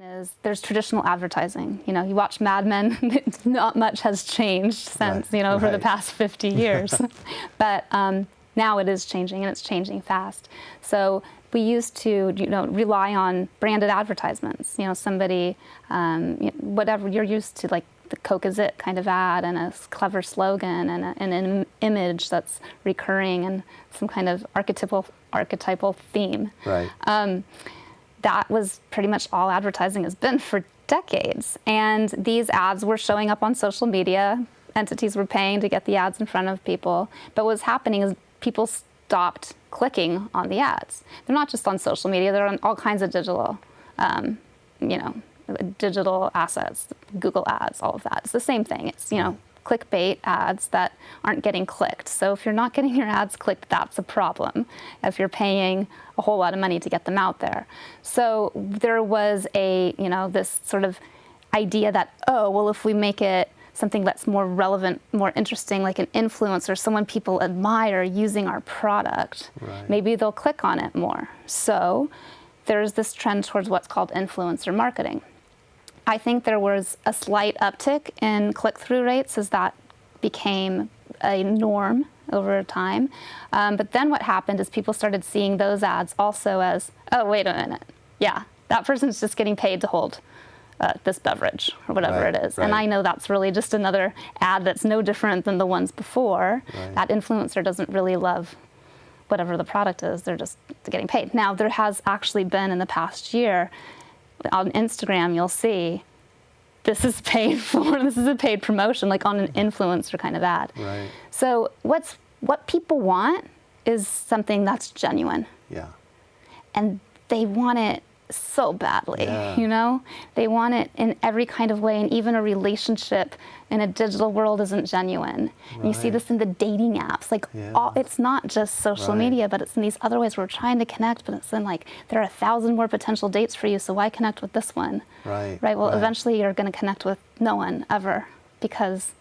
Is there's traditional advertising. You know, you watch Mad Men, not much has changed since, Right, over the right. past 50 years. But now it is changing, and it's changing fast. So we used to, rely on branded advertisements. Somebody, whatever you're used to, like the Coke is It kind of ad, and a clever slogan, and an image that's recurring, and some kind of archetypal theme. Right. That was pretty much all advertising has been for decades. And these ads were showing up on social media. Entities were paying to get the ads in front of people. But what's happening is people stopped clicking on the ads. They're not just on social media, they're on all kinds of digital, digital assets, Google ads, all of that. It's the same thing. It's, clickbait ads that aren't getting clicked. So if you're not getting your ads clicked, that's a problem if you're paying a whole lot of money to get them out there. So there was this sort of idea that, oh, well, if we make it something that's more relevant, more interesting, like an influencer, someone people admire using our product, right, maybe they'll click on it more. So there's this trend towards what's called influencer marketing. I think there was a slight uptick in click-through rates as that became a norm over time. But then what happened is people started seeing those ads also as, oh, wait a minute. Yeah, that person's just getting paid to hold this beverage or whatever right, it is. right. And I know that's really just another ad that's no different than the ones before. Right. That influencer doesn't really love whatever the product is. They're just getting paid. Now, there has actually been in the past year, on Instagram, you'll see this is paid for. This is a paid promotion, like on an influencer kind of ad. Right. So what people want is something that's genuine. Yeah. And they want it so badly, Yeah. They want it in every kind of way, and even a relationship in a digital world isn't genuine. And you see Right. this in the dating apps, like Yeah. it's not just social Right. media, but it's in these other ways we're trying to connect, but it's in like, there are 1,000 more potential dates for you, so why connect with this one? Right. Right, well, right. eventually you're gonna connect with no one ever, because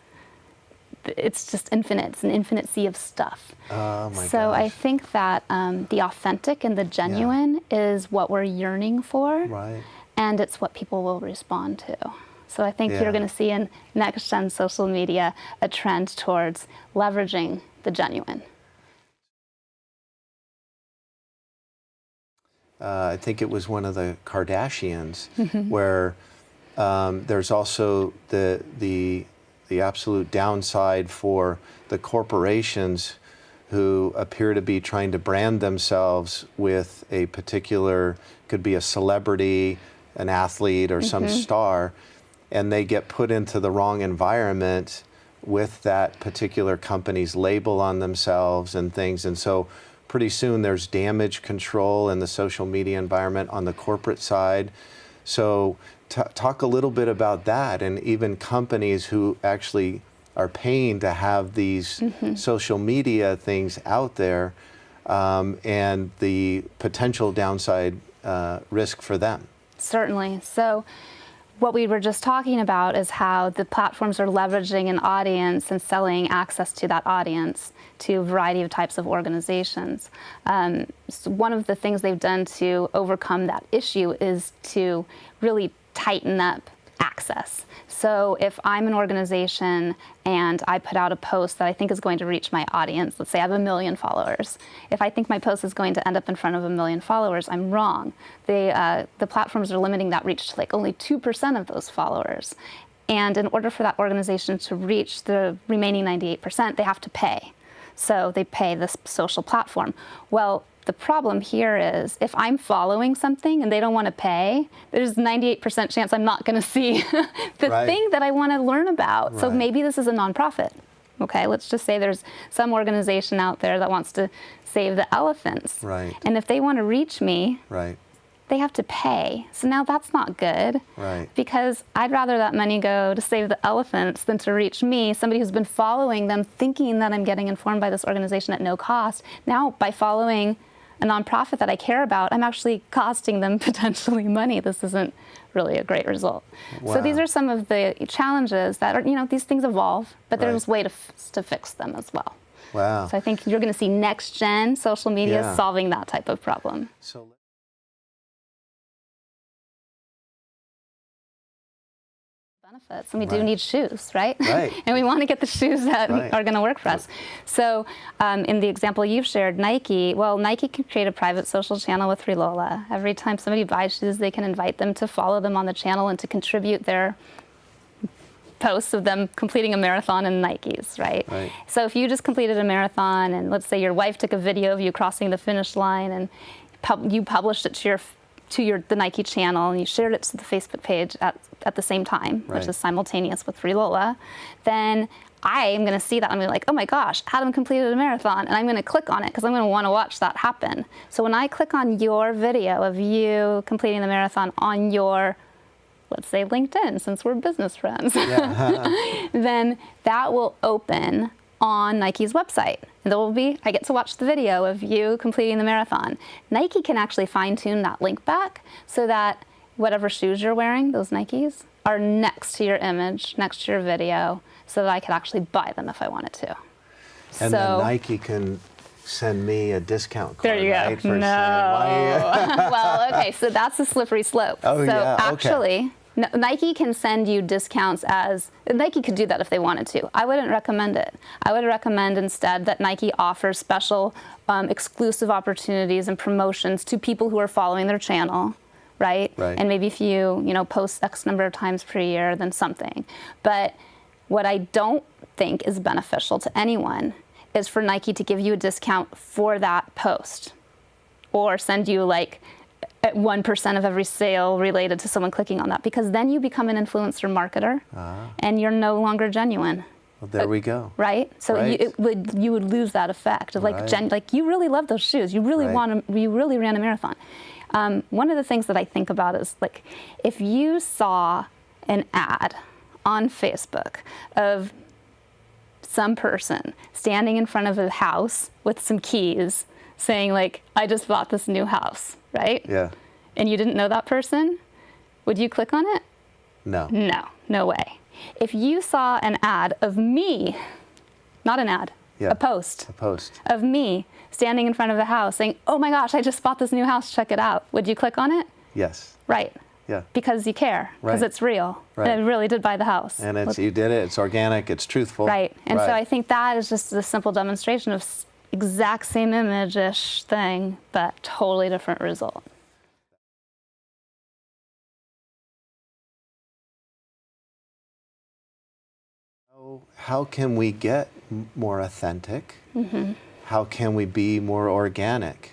it's just infinite. It's an infinite sea of stuff. Oh my So gosh. I think that the authentic and the genuine is what we're yearning for, Right. and it's what people will respond to. So I think Yeah. you're going to see in next-gen social media a trend towards leveraging the genuine. I think it was one of the Kardashians where there's also the absolute downside for the corporations who appear to be trying to brand themselves with a particular, could be a celebrity, an athlete, or some star, and they get put into the wrong environment with that particular company's label on themselves and things. And so pretty soon there's damage control in the social media environment on the corporate side. So talk a little bit about that, and even companies who actually are paying to have these social media things out there, and the potential downside risk for them. Certainly. So what we were just talking about is how the platforms are leveraging an audience and selling access to that audience to a variety of types of organizations. So one of the things they've done to overcome that issue is to really tighten up access. So if I'm an organization and I put out a post that I think is going to reach my audience, let's say I have 1 million followers. If I think my post is going to end up in front of 1 million followers, I'm wrong. The platforms are limiting that reach to like only 2% of those followers. And in order for that organization to reach the remaining 98%, they have to pay. So they pay this social platform. Well, the problem here is if I'm following something and they don't want to pay, there's 98% chance I'm not going to see the Right. thing that I want to learn about. So Right. maybe this is a nonprofit. Okay, let's just say there's some organization out there that wants to save the elephants. Right. And if they want to reach me, Right. they have to pay. So now that's not good. Right. Because I'd rather that money go to save the elephants than to reach me, somebody who's been following them, thinking that I'm getting informed by this organization at no cost. Now, by following a nonprofit that I care about, I'm actually costing them potentially money. This isn't really a great result. Wow. So these are some of the challenges that are, these things evolve, but there's Right. a way to fix them as well. Wow. So I think you're going to see next-gen social media Yeah. solving that type of problem. So benefits, and we do need shoes, right? Right. And we want to get the shoes that Right. are going to work for us. So in the example you've shared, Nike, well, Nike can create a private social channel with Relola. Every time somebody buys shoes, they can invite them to follow them on the channel and to contribute their posts of them completing a marathon in Nikes, right? Right. So if you just completed a marathon, and let's say your wife took a video of you crossing the finish line, and you published it to the Nike channel, and you shared it to the Facebook page at the same time, Right. which is simultaneous with Relola, then I am going to see that. I'm going to be like, oh my gosh, Adam completed a marathon, and I'm going to click on it because I'm going to want to watch that happen. So when I click on your video of you completing the marathon on your, let's say LinkedIn, since we're business friends, Yeah. then that will open on Nike's website. And there will be, I get to watch the video of you completing the marathon. Nike can actually fine tune that link back so that whatever shoes you're wearing, those Nikes, are next to your image, next to your video, so that I could actually buy them if I wanted to. And then Nike can send me a discount card, There you go. right? For No. Well, okay, so that's a slippery slope. Oh, so yeah, okay. actually, Nike can send you discounts Nike could do that if they wanted to. I wouldn't recommend it. I would recommend instead that Nike offers special exclusive opportunities and promotions to people who are following their channel, right? Right. And maybe if you post X number of times per year, then something. But what I don't think is beneficial to anyone is for Nike to give you a discount for that post, or send you like at 1% of every sale related to someone clicking on that, because then you become an influencer marketer and you're no longer genuine. Well, there we go. Right? So Right. you would lose that effect of like, Right. like you really love those shoes. You really Right. you really ran a marathon. One of the things that I think about is like, if you saw an ad on Facebook of some person standing in front of a house with some keys saying like, I just bought this new house, right? Yeah. And you didn't know that person, would you click on it? No. No, no way. If you saw an ad of me, not an ad, Yeah. a post A post. of me standing in front of a house saying, oh my gosh, I just bought this new house, check it out, would you click on it? Yes. Right. Yeah. Because you care, because Right. it's real. Right. And I really did buy the house. And you did it. It's organic. It's truthful. Right. And so Right. I think that is just a simple demonstration of exact same image-ish thing, but totally different result. How can we get more authentic? Mm-hmm. How can we be more organic?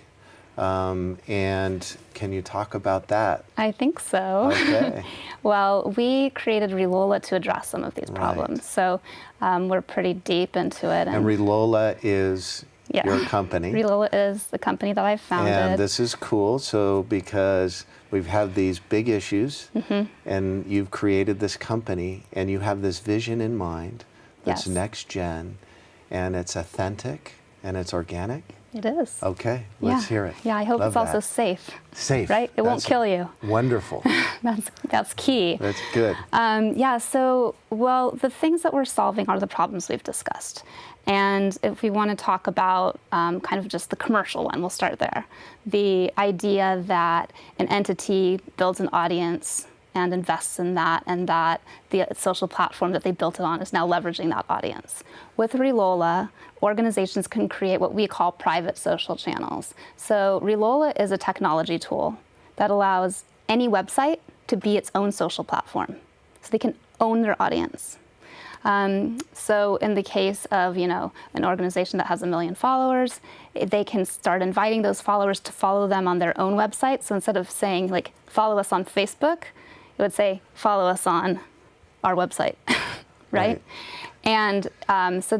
And can you talk about that? I think so. Okay. Well, we created Relola to address some of these Right. problems. So we're pretty deep into it. And Relola is Yeah. your company. Relola is the company that I founded. And this is cool. So because we've had these big issues, Mm-hmm. and you've created this company, and you have this vision in mind that's Yes. next gen, and it's authentic, and it's organic. It is. Okay, let's hear it. Yeah, I hope Love it's also that. safe. Safe. Right? It won't That's kill you. Wonderful. That's key. That's good. Yeah, so, well, the things that we're solving are the problems we've discussed. And if we want to talk about kind of just the commercial one, we'll start there. The idea that an entity builds an audience and invests in that, and that the social platform that they built it on is now leveraging that audience. With Relola, organizations can create what we call private social channels. So Relola is a technology tool that allows any website to be its own social platform, so they can own their audience. So in the case of, an organization that has 1 million followers, they can start inviting those followers to follow them on their own website. So instead of saying like, follow us on Facebook, it would say, follow us on our website, right? And so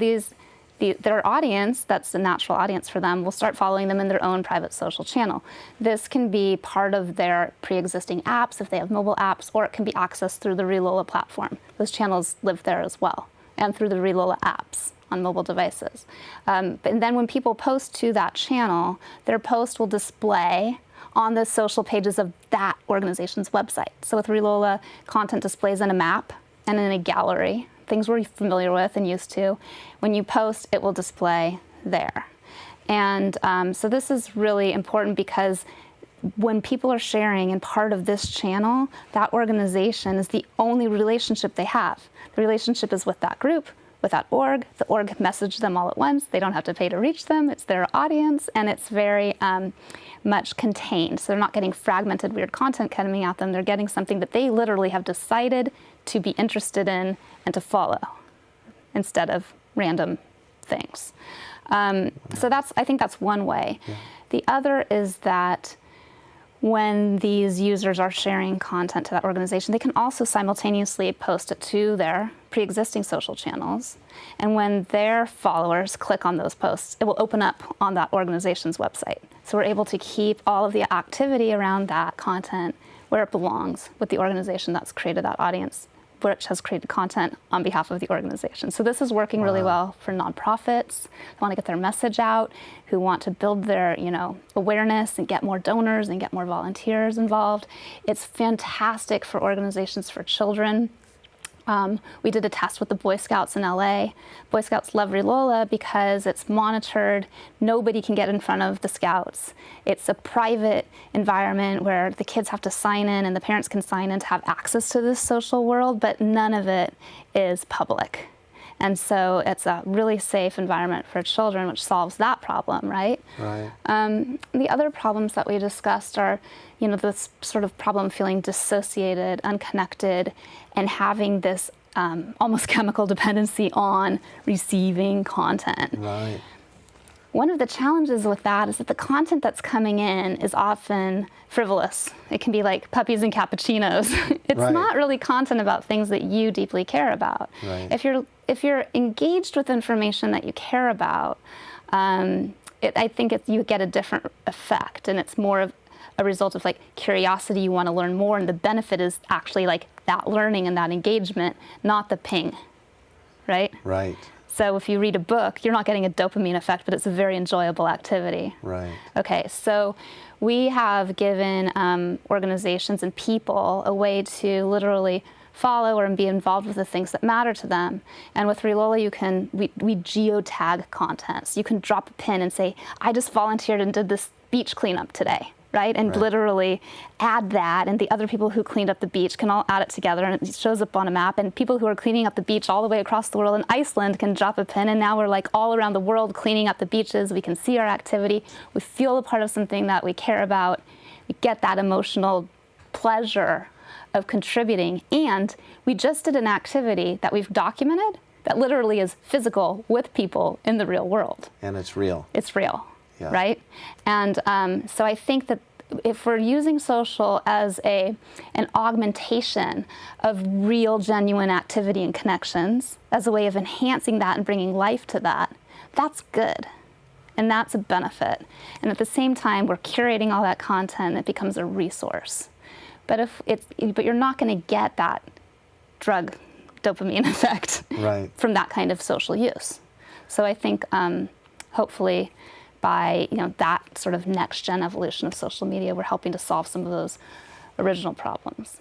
their audience, that's the natural audience for them, will start following them in their own private social channel. This can be part of their pre-existing apps if they have mobile apps, or it can be accessed through the Relola platform. Those channels live there as well, and through the Relola apps on mobile devices. And then when people post to that channel, their post will display on the social pages of that organization's website. So with Relola, content displays in a map and in a gallery, things we're familiar with and used to. When you post, it will display there. And so this is really important because when people are sharing and part of this channel, that organization is the only relationship they have. The relationship is with that group, with that org. The org messaged them all at once. They don't have to pay to reach them. It's their audience, and it's very much contained. So they're not getting fragmented, weird content coming at them. They're getting something that they literally have decided to be interested in and to follow, instead of random things. So I think that's one way. Yeah. The other is that when these users are sharing content to that organization, they can also simultaneously post it to their pre-existing social channels. And when their followers click on those posts, it will open up on that organization's website. So we're able to keep all of the activity around that content where it belongs, with the organization that's created that audience, which has created content on behalf of the organization. So this is working really well for nonprofits who want to get their message out, who want to build their awareness and get more donors and get more volunteers involved. It's fantastic for organizations for children. We did a test with the Boy Scouts in LA. Boy Scouts love Relola because it's monitored. Nobody can get in front of the Scouts. It's a private environment where the kids have to sign in and the parents can sign in to have access to this social world, but none of it is public. And so it's a really safe environment for children, which solves that problem, right? Right. The other problems that we discussed are, this sort of problem of feeling dissociated, unconnected, and having this almost chemical dependency on receiving content. Right. One of the challenges with that is that the content that's coming in is often frivolous. It can be like puppies and cappuccinos. It's not really content about things that you deeply care about. Right. If you're engaged with information that you care about, I think you get a different effect, and it's more of a result of like curiosity. You want to learn more, and the benefit is actually like that learning and that engagement, not the ping, right? Right. So if you read a book, you're not getting a dopamine effect, but it's a very enjoyable activity. Right. Okay, so we have given organizations and people a way to literally follow or be involved with the things that matter to them. And with Relola, we geotag content. So you can drop a pin and say, I just volunteered and did this beach cleanup today, right? And literally add that, and the other people who cleaned up the beach can all add it together, and it shows up on a map, and people who are cleaning up the beach all the way across the world in Iceland can drop a pin, and now we're like all around the world cleaning up the beaches. We can see our activity. We feel a part of something that we care about. We get that emotional pleasure of contributing, and we just did an activity that we've documented that literally is physical with people in the real world. And it's real. It's real, yeah. Right? And so I think that if we're using social as an augmentation of real, genuine activity and connections, as a way of enhancing that and bringing life to that, that's good. And that's a benefit. And at the same time, we're curating all that content, it becomes a resource. But you're not going to get that drug dopamine effect from that kind of social use. So I think hopefully by that sort of next gen evolution of social media, we're helping to solve some of those original problems.